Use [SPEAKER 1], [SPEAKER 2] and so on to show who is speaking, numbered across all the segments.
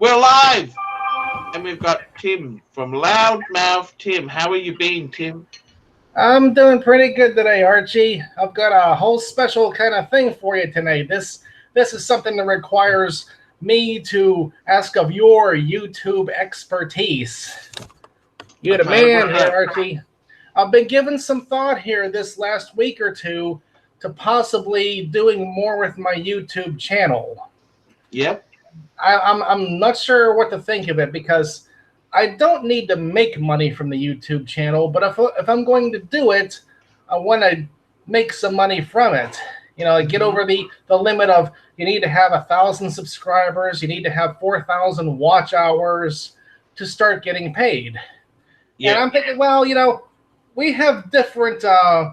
[SPEAKER 1] We're live, and we've got Tim from Loudmouth Tim. How are you being, Tim?
[SPEAKER 2] I'm doing pretty good today, Archie. I've got a whole special kind of thing for you tonight. This is something that requires me to ask of your YouTube expertise. You're the man here, Archie. I've been giving some thought here this last week or two to possibly doing more with my YouTube channel.
[SPEAKER 1] Yep.
[SPEAKER 2] I'm not sure what to think of it because I don't need to make money from the YouTube channel, but if I'm going to do it, I want to make some money from it. You know, get over the limit of you need to have 1,000 subscribers, you need to have 4,000 watch hours to start getting paid. Yeah. And I'm thinking, well, you know, we have different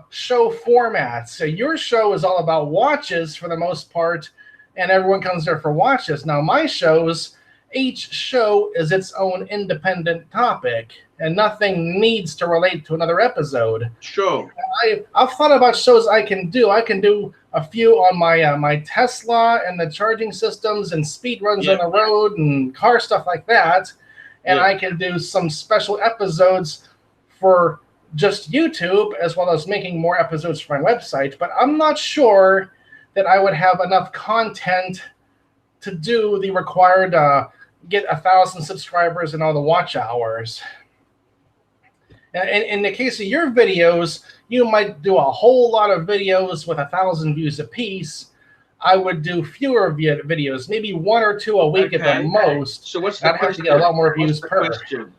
[SPEAKER 2] show formats. So your show is all about watches for the most part, and everyone comes there for watches. Now, my shows, each show is its own independent topic, and nothing needs to relate to another episode.
[SPEAKER 1] Sure.
[SPEAKER 2] I've thought about shows I can do. I can do a few on my my Tesla and the charging systems and speed runs on the road and car stuff like that. And I can do some special episodes for just YouTube, as well as making more episodes for my website. But I'm not sure that I would have enough content to do the required get 1,000 subscribers and all the watch hours. And in the case of your videos, you might do a whole lot of videos with 1,000 views apiece. I would do fewer videos, maybe 1 or 2 a week at the most.
[SPEAKER 1] So what's the
[SPEAKER 2] I'd have to get a lot more views per.
[SPEAKER 1] Question?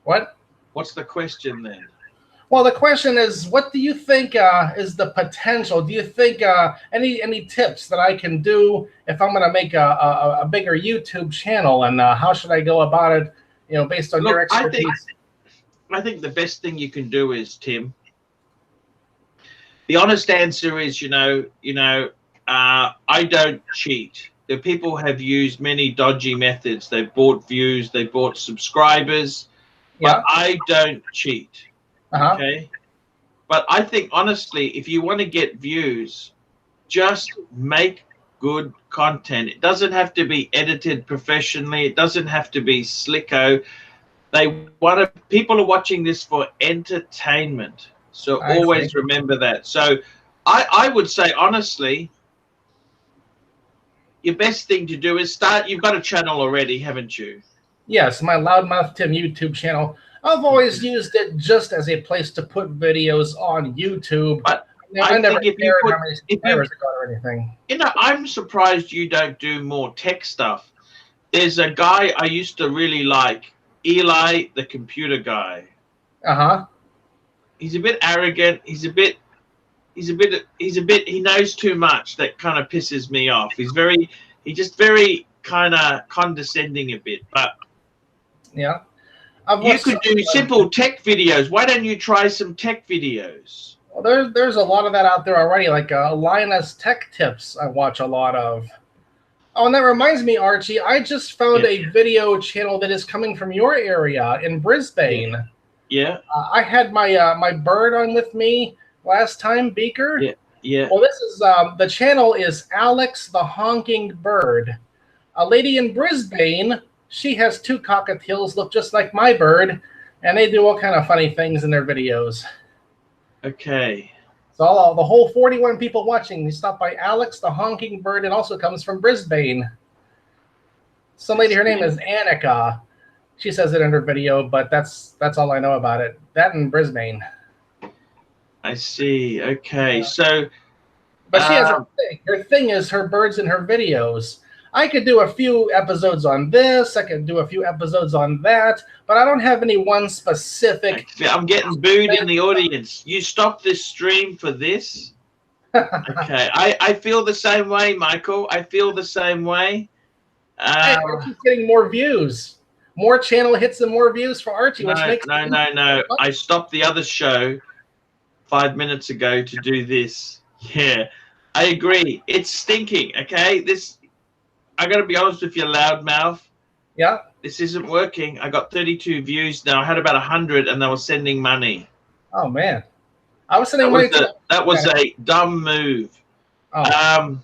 [SPEAKER 2] What?
[SPEAKER 1] What's the question then?
[SPEAKER 2] Well, the question is, what do you think is the potential? Do you think any tips that I can do if I'm going to make a bigger YouTube channel, and how should I go about it? You know, based on your expertise.
[SPEAKER 1] I think the best thing you can do is, Tim. The honest answer is, I don't cheat. The people have used many dodgy methods. They've bought views, they bought subscribers, but I don't cheat. Okay, but I think honestly, if you want to get views, just make good content. It doesn't have to be edited professionally. It doesn't have to be slicko. People are watching this for entertainment. So always remember that. So I would say honestly, your best thing to do is start. You've got a channel already, haven't you?
[SPEAKER 2] Yes, my Loudmouth Tim YouTube channel. I've always used it just as a place to put videos on YouTube. But I never cared how many subscribers it got or anything.
[SPEAKER 1] You know, I'm surprised you don't do more tech stuff. There's a guy I used to really like, Eli, the computer guy. He's a bit arrogant. He knows too much. That kind of pisses me off. He's just very kind of condescending a bit. But
[SPEAKER 2] yeah.
[SPEAKER 1] You could do simple tech videos. Why don't you try some tech videos?
[SPEAKER 2] Well, there's a lot of that out there already, like Linus Tech Tips I watch a lot of. Oh, and that reminds me, Archie, I just found a video channel that is coming from your area in Brisbane.
[SPEAKER 1] Yeah.
[SPEAKER 2] I had my my bird on with me last time, Beaker.
[SPEAKER 1] Yeah.
[SPEAKER 2] Well, this is the channel is Alex the Honking Bird. A lady in Brisbane. She has 2 cockatiels, look just like my bird, and they do all kind of funny things in their videos.
[SPEAKER 1] Okay.
[SPEAKER 2] So the whole 41 people watching, they stopped by Alex the Honking Bird, and also comes from Brisbane. Some lady, her name is Annika. She says it in her video, but that's all I know about it. That in Brisbane.
[SPEAKER 1] I see. Okay, so.
[SPEAKER 2] But she has a thing. Her thing is her birds in her videos. I could do a few episodes on this. I could do a few episodes on that, but I don't have any one specific.
[SPEAKER 1] I'm getting booed in the audience. You stop this stream for this? Okay, I feel the same way, Michael. I feel the same way.
[SPEAKER 2] Archie's getting more views, more channel hits, and more views for Archie. Which makes
[SPEAKER 1] no. I stopped the other show 5 minutes ago to do this. Yeah, I agree. It's stinking. Okay, I got to be honest with you, Loudmouth.
[SPEAKER 2] Yeah.
[SPEAKER 1] This isn't working. I got 32 views now. I had about 100, and they were sending money.
[SPEAKER 2] Oh man, I was sending money.
[SPEAKER 1] That was a dumb move.
[SPEAKER 2] Oh.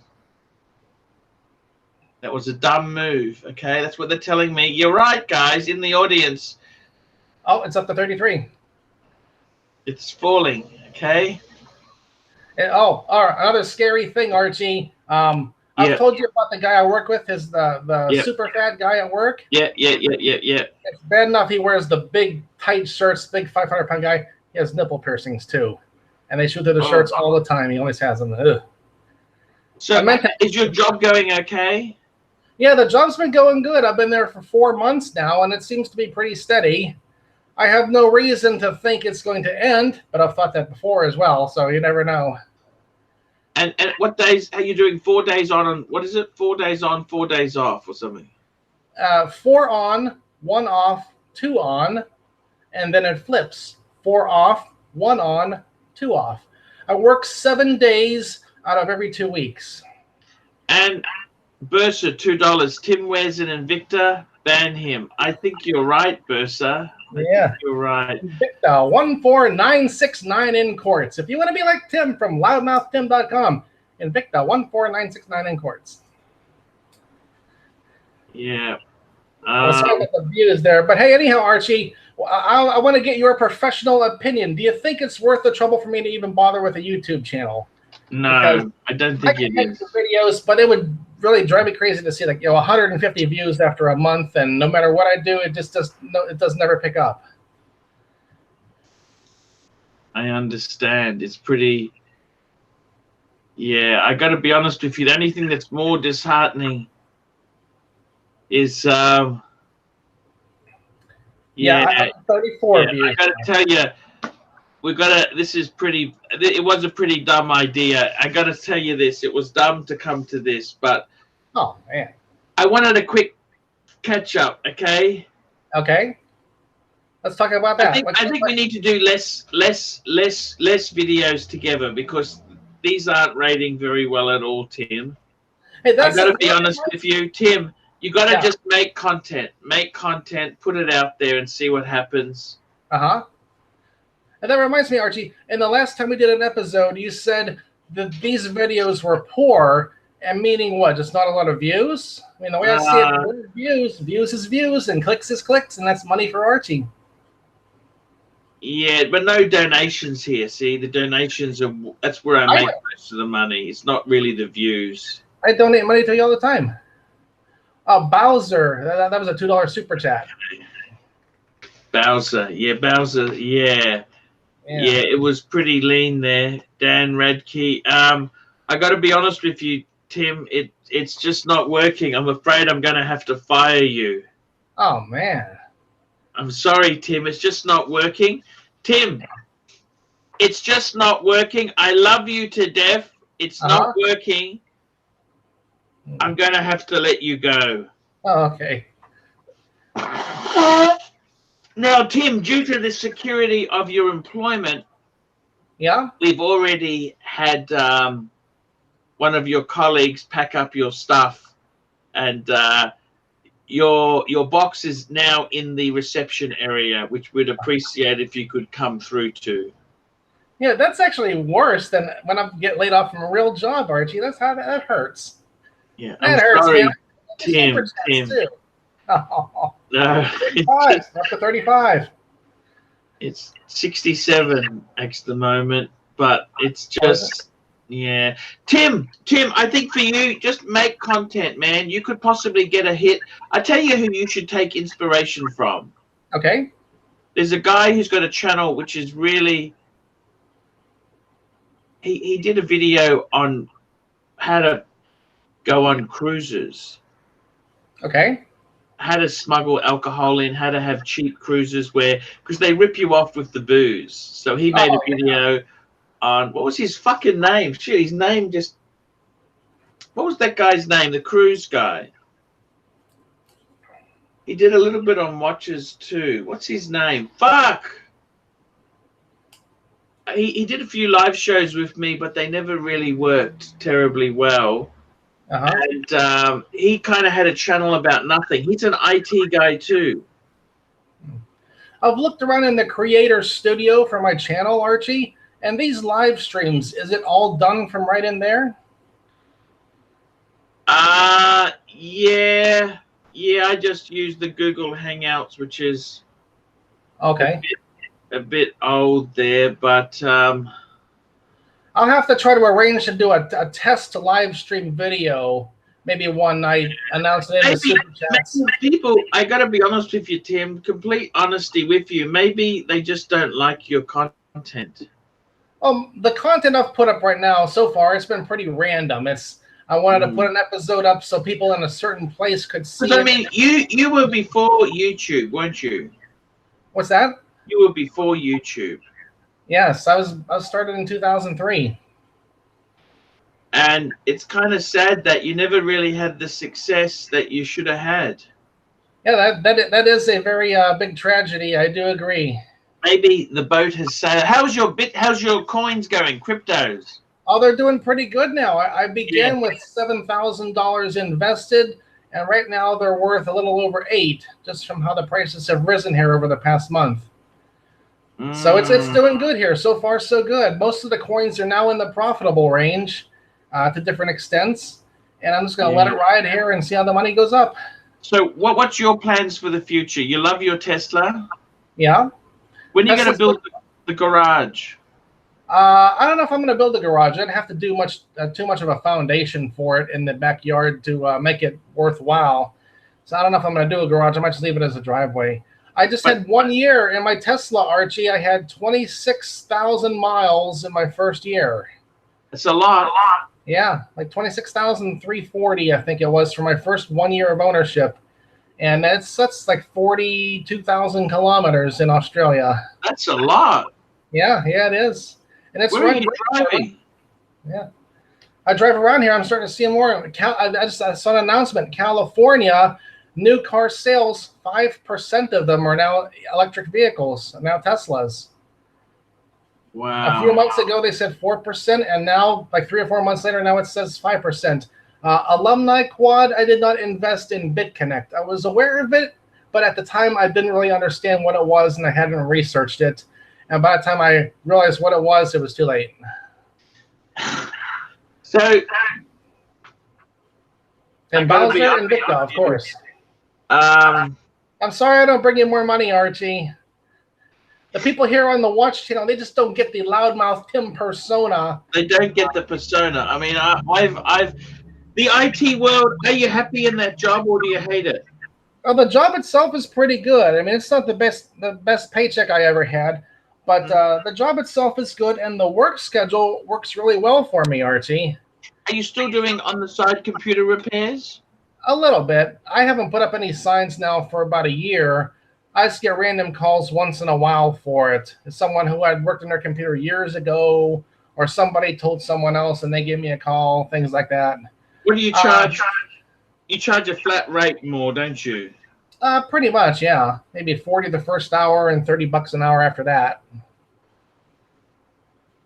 [SPEAKER 1] That was a dumb move. Okay, that's what they're telling me. You're right, guys, in the audience.
[SPEAKER 2] Oh, it's up to 33.
[SPEAKER 1] It's falling. Okay.
[SPEAKER 2] And, oh, another scary thing, Archie. I've told you about the guy I work with, the super fat guy at work.
[SPEAKER 1] Yeah.
[SPEAKER 2] It's bad enough he wears the big tight shirts, big 500-pound guy. He has nipple piercings too, and they shoot through the shirts all the time. He always has them. Ugh.
[SPEAKER 1] So, is your job going okay?
[SPEAKER 2] Yeah, the job's been going good. I've been there for 4 months now, and it seems to be pretty steady. I have no reason to think it's going to end, but I've thought that before as well, so you never know.
[SPEAKER 1] And what days are you doing? 4 days on, and what is it? 4 days on, 4 days off, or something?
[SPEAKER 2] 4 on, 1 off, 2 on, and then it flips. 4 off, 1 on, 2 off. I work 7 days out of every 2 weeks.
[SPEAKER 1] And Bursa, $2. Tim wears an Invicta. Ban him. I think you're right, Bursa.
[SPEAKER 2] Yeah,
[SPEAKER 1] you're right.
[SPEAKER 2] Invicta 14969 in quartz. If you want to be like Tim from loudmouthtim.com, Invicta 14969 in quartz.
[SPEAKER 1] Yeah.
[SPEAKER 2] Sorry about the views there, but hey, anyhow, Archie, I want to get your professional opinion. Do you think it's worth the trouble for me to even bother with a YouTube channel?
[SPEAKER 1] No, I don't think it is.
[SPEAKER 2] Videos, but it would really drive me crazy to see 150 views after a month, and no matter what I do, it just does never pick up.
[SPEAKER 1] I understand. It's pretty. Yeah, I got to be honest with you. The only thing that's more disheartening is
[SPEAKER 2] 34 views.
[SPEAKER 1] I got to tell you. This is pretty, it was a pretty dumb idea. I got to tell you this. It was dumb to come to this, but.
[SPEAKER 2] Oh, man.
[SPEAKER 1] I wanted a quick catch up, okay?
[SPEAKER 2] Okay. Let's talk about that.
[SPEAKER 1] I think we need to do less videos together because these aren't rating very well at all, Tim.
[SPEAKER 2] Hey,
[SPEAKER 1] I've got to be honest with you, Tim. You got to just make content, put it out there, and see what happens.
[SPEAKER 2] And that reminds me, Archie, in the last time we did an episode, you said that these videos were poor, and meaning what? Just not a lot of views? I mean, the way I see it, views is views, and clicks is clicks, and that's money for Archie.
[SPEAKER 1] Yeah, but no donations here. See, the donations that's where I make most of the money. It's not really the views.
[SPEAKER 2] I donate money to you all the time. Bowser, that was a $2 super chat.
[SPEAKER 1] Bowser, yeah. Yeah, it was pretty lean there. Dan Radke. I got to be honest with you, Tim. It's just not working. I'm afraid I'm going to have to fire you.
[SPEAKER 2] Oh, man.
[SPEAKER 1] I'm sorry, Tim. It's just not working. Tim, it's just not working. I love you to death. It's not working. I'm going to have to let you go.
[SPEAKER 2] Oh, okay.
[SPEAKER 1] Now, Tim, due to the security of your employment, we've already had one of your colleagues pack up your stuff, and your box is now in the reception area, which we'd appreciate if you could come through to.
[SPEAKER 2] Yeah, that's actually worse than when I get laid off from a real job, Archie. That hurts.
[SPEAKER 1] Yeah,
[SPEAKER 2] that
[SPEAKER 1] hurts,
[SPEAKER 2] sorry,
[SPEAKER 1] Tim.
[SPEAKER 2] Oh,
[SPEAKER 1] no,
[SPEAKER 2] 35, up to 35.
[SPEAKER 1] It's 67 at the moment, but it's just Tim, I think for you, just make content, man. You could possibly get a hit. I tell you who you should take inspiration from.
[SPEAKER 2] Okay.
[SPEAKER 1] There's a guy who's got a channel which is really. He did a video on how to go on cruises.
[SPEAKER 2] Okay.
[SPEAKER 1] How to smuggle alcohol in, how to have cheap cruises because they rip you off with the booze. So he made a video on, what was his fucking name? Shit, his name just, what was that guy's name? The cruise guy. He did a little bit on watches too. What's his name? Fuck! He did a few live shows with me, but they never really worked terribly well. And he kind of had a channel about nothing. He's an IT guy too.
[SPEAKER 2] I've looked around in the creator studio for my channel, Archie, and these live streams, is it all done from right in there?
[SPEAKER 1] Yeah, yeah. I just use the Google Hangouts, which is
[SPEAKER 2] Okay.
[SPEAKER 1] a bit old there, but
[SPEAKER 2] I'll have to try to arrange to do a test live stream video. Maybe one night, announce it in the super chats.
[SPEAKER 1] maybe people, I gotta be honest with you, Tim, complete honesty with you. Maybe they just don't like your content.
[SPEAKER 2] The content I've put up right now so far, it's been pretty random. I wanted to put an episode up so people in a certain place could see it.
[SPEAKER 1] I mean, you were before YouTube, weren't you?
[SPEAKER 2] What's that?
[SPEAKER 1] You were before YouTube.
[SPEAKER 2] Yes, I was started in 2003.
[SPEAKER 1] And it's kind of sad that you never really had the success that you should have had.
[SPEAKER 2] Yeah, that is a very big tragedy. I do agree.
[SPEAKER 1] Maybe the boat has sailed. How's your coins going? Cryptos?
[SPEAKER 2] Oh, they're doing pretty good now. I began with $7,000 invested, and right now they're worth a little over $8, just from how the prices have risen here over the past month. So it's doing good here. So far, so good. Most of the coins are now in the profitable range to different extents, and I'm just going to let it ride here and see how the money goes up.
[SPEAKER 1] So what's your plans for the future? You love your Tesla?
[SPEAKER 2] Yeah.
[SPEAKER 1] When are you going to build the garage?
[SPEAKER 2] I don't know if I'm going to build a garage. I'd have to do too much of a foundation for it in the backyard to make it worthwhile. So I don't know if I'm going to do a garage. I might just leave it as a driveway. I just had 1 year in my Tesla, Archie. I had 26,000 miles in my first year.
[SPEAKER 1] That's a lot.
[SPEAKER 2] Yeah, like 26,340, I think it was, for my first 1 year of ownership. And that's like 42,000 kilometers in Australia.
[SPEAKER 1] That's a lot.
[SPEAKER 2] Yeah, it is. And it's
[SPEAKER 1] where are you driving?
[SPEAKER 2] Yeah. I drive around here. I'm starting to see more. I saw an announcement. California, new car sales, 5% of them are now electric vehicles, now Teslas.
[SPEAKER 1] Wow.
[SPEAKER 2] A few months ago, they said 4%, and now, like 3 or 4 months later, now it says 5%. Alumni Quad, I did not invest in BitConnect. I was aware of it, but at the time, I didn't really understand what it was, and I hadn't researched it. And by the time I realized what it was too late.
[SPEAKER 1] So,
[SPEAKER 2] and Bowser and Victor, of course. I'm sorry I don't bring you more money, Archie. The people here on the Watch channel, they just don't get the loudmouth Tim persona.
[SPEAKER 1] They don't get the persona. I mean, I've the IT world. Are you happy in that job, or do you hate it?
[SPEAKER 2] Well, the job itself is pretty good. I mean, it's not the best paycheck I ever had, but the job itself is good, and the work schedule works really well for me, Archie.
[SPEAKER 1] Are you still doing on-the-side computer repairs?
[SPEAKER 2] A little bit. I haven't put up any signs now for about a year. I just get random calls once in a while for it. It's someone who had worked on their computer years ago, or somebody told someone else and they gave me a call, things like that.
[SPEAKER 1] What do you charge? You charge a flat rate more, don't you?
[SPEAKER 2] Pretty much, yeah. Maybe 40 the first hour and $30 an hour after that.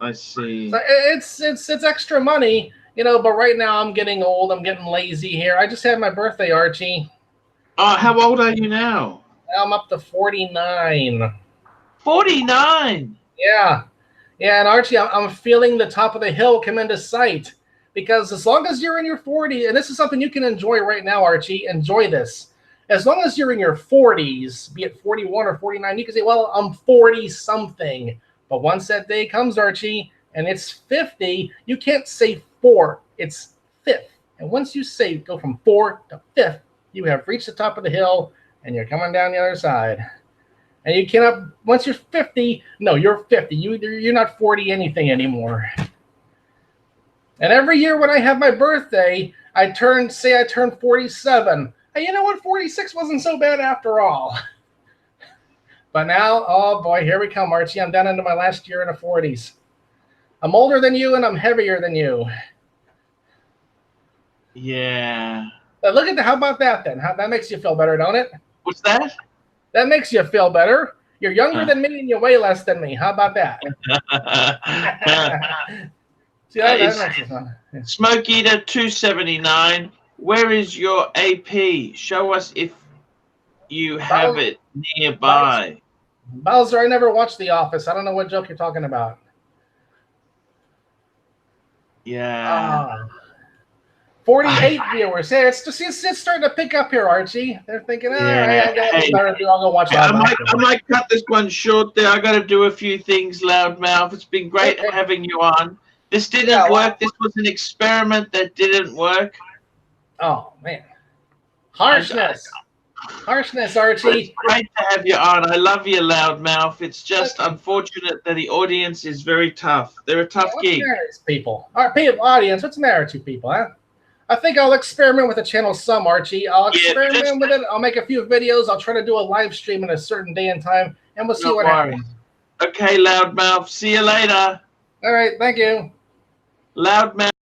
[SPEAKER 1] I see.
[SPEAKER 2] So it's extra money, but right now I'm getting old. I'm getting lazy here. I just had my birthday, Archie.
[SPEAKER 1] How old are you now?
[SPEAKER 2] I'm up to 49.
[SPEAKER 1] 49?
[SPEAKER 2] Yeah. Yeah, and Archie, I'm feeling the top of the hill come into sight. Because as long as you're in your 40s, and this is something you can enjoy right now, Archie, enjoy this. As long as you're in your 40s, be it 41 or 49, you can say, well, I'm 40-something. But once that day comes, Archie, and it's 50, you can't say 4. It's 5th. And once you say go from 4 to 5th, you have reached the top of the hill, and you're coming down the other side. And you cannot, once you're 50, no, you're 50. You're not 40 anything anymore. And every year when I have my birthday, I turn 47. Hey, you know what? 46 wasn't so bad after all. But now, oh boy, here we come, Archie. I'm down into my last year in the 40s. I'm older than you and I'm heavier than you.
[SPEAKER 1] Yeah.
[SPEAKER 2] But look at how about that then? That makes you feel better, don't it?
[SPEAKER 1] What's that?
[SPEAKER 2] That makes you feel better. You're younger than me and you weigh less than me. How about that? See, that makes you fun. Yeah.
[SPEAKER 1] Smoke Eater 279. Where is your AP? Show us if you have it nearby.
[SPEAKER 2] Bowser, I never watched The Office. I don't know what joke you're talking about.
[SPEAKER 1] Yeah.
[SPEAKER 2] 48 viewers. Yeah, it's starting to pick up here, Archie. They're thinking, all right, I'll go watch Loudmouth.
[SPEAKER 1] I might cut this one short there. I got to do a few things, Loudmouth. It's been great having you on. This didn't work. This was an experiment that didn't work.
[SPEAKER 2] Oh, man. Harshness, Archie.
[SPEAKER 1] It's great to have you on. I love you, Loudmouth. It's just unfortunate that the audience is very tough. They're a tough gig.
[SPEAKER 2] People. Our audience, what's the matter with you people, huh? I think I'll experiment with the channel some, Archie. I'll experiment with it. I'll make a few videos. I'll try to do a live stream at a certain day and time, and we'll see what happens.
[SPEAKER 1] Okay, Loudmouth. See you later.
[SPEAKER 2] All right. Thank you.
[SPEAKER 1] Loudmouth.